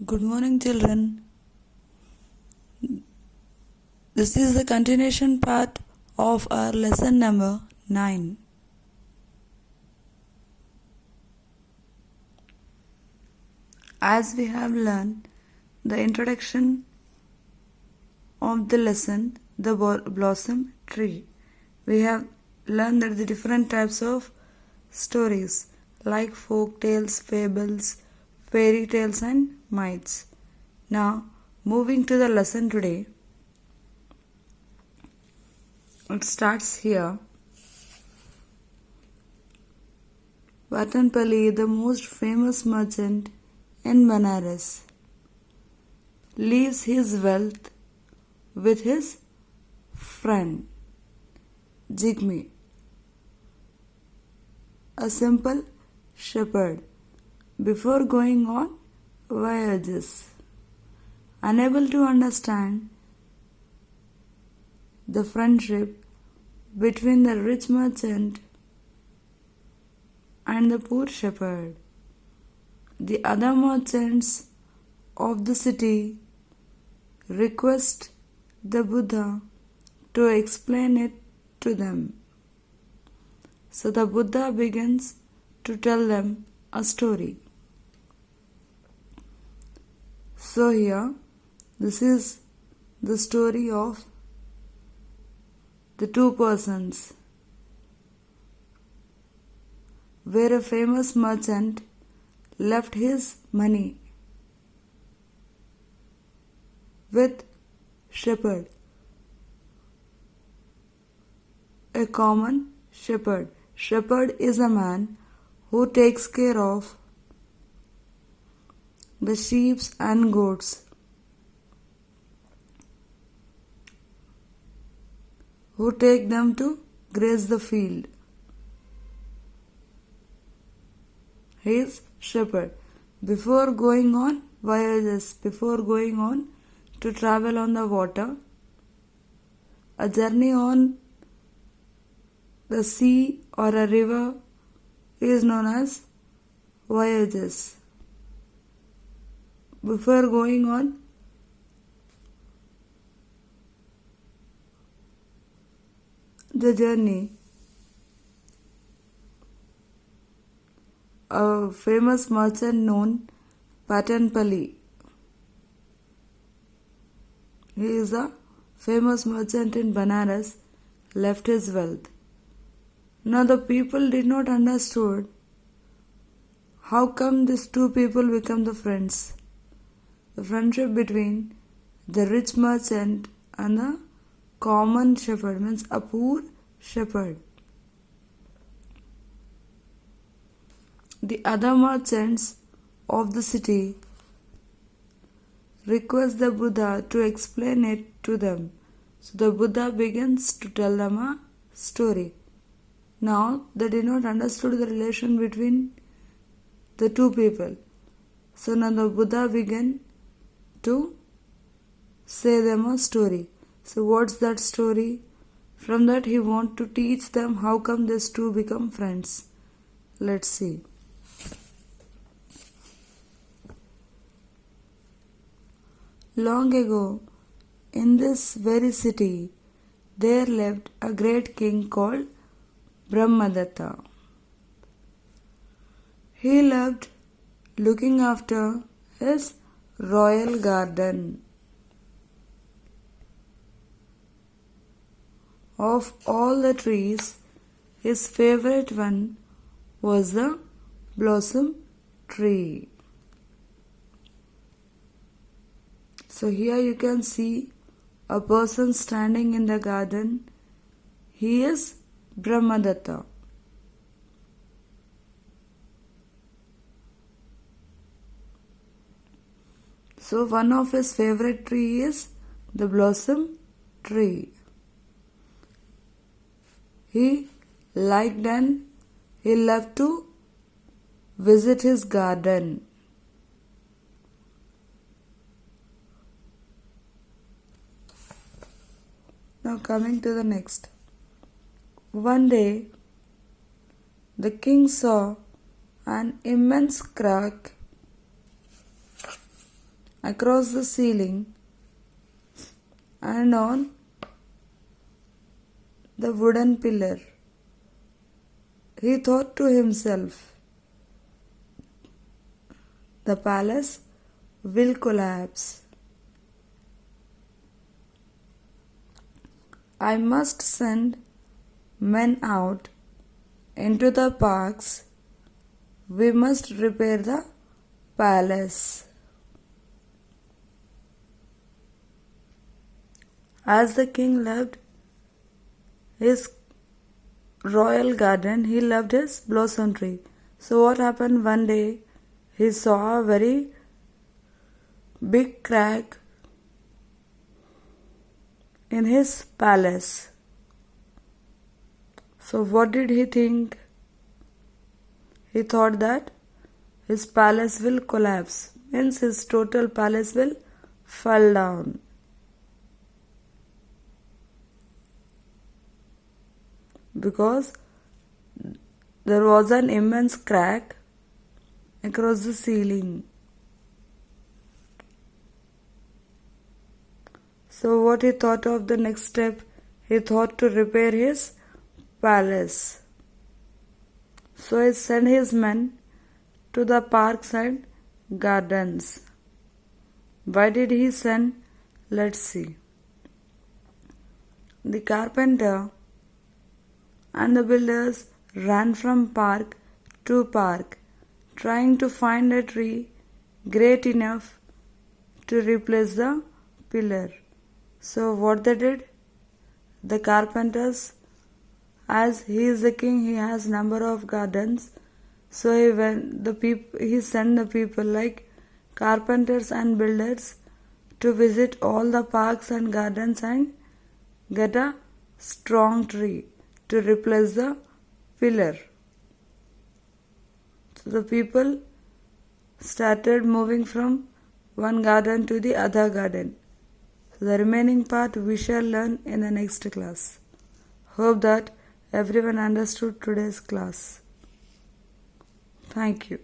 Good morning, children. This is the continuation part of our lesson number 9. As we have learned the introduction of the lesson, the blossom tree, we have learned that the different types of stories like folk tales, fables, fairy tales and myths. Now, moving to the lesson today, it starts here. Vatanpally, the most famous merchant in Banaras, leaves his wealth with his friend Jigme, a simple shepherd, before going on voyages. Unable to understand the friendship between the rich merchant and the poor shepherd, the other merchants of the city request the Buddha to explain it to them. So the Buddha begins to tell them a story. So here, this is the story of the two persons, where a famous merchant left his money with shepherd, a common shepherd. Shepherd is a man who takes care of the sheep and goats, who take them to graze the field. He is shepherd. Before going on voyages, before going on to travel on the water, a journey on the sea or a river is known as voyages. Before going on the journey, a famous merchant known Vatanpally. He is a famous merchant in Banaras, left his wealth. Now the people did not understood how come these two people become the friends. The friendship between the rich merchant and the common shepherd, means a poor shepherd. The other merchants of the city request the Buddha to explain it to them. So the Buddha begins to tell them a story. Now they did not understood the relation between the two people. So now the Buddha began to say them a story. So what's that story? From that he wants to teach them how come these two become friends. Let's see. Long ago, in this very city, there lived a great king called Brahmadatta. He loved looking after his royal garden. Of all the trees, his favorite one was the blossom tree. So here you can see a person standing in the garden. He is Brahmadatta. So one of his favorite tree is the blossom tree. He liked and he loved to visit his garden. Now coming to the next. One day, the king saw an immense crack across the ceiling and on the wooden pillar. He thought to himself, the palace will collapse. I must send men out into the parks. We must repair the palace. As the king loved his royal garden, he loved his blossom tree. So what happened one day? He saw a very big crack in his palace. So what did he think? He thought that his palace will collapse, means his total palace will fall down. Because there was an immense crack across the ceiling. So what he thought of the next step? He thought to repair his palace. So he sent his men to the parks and gardens. Why did he send? Let's see. The carpenter and the builders ran from park to park, trying to find a tree great enough to replace the pillar. So what they did? The carpenters, as he is the king, he has number of gardens. So he sent the people like carpenters and builders to visit all the parks and gardens and get a strong tree to replace the pillar. So the people started moving from one garden to the other garden. So the remaining part we shall learn in the next class. Hope that everyone understood today's class. Thank you.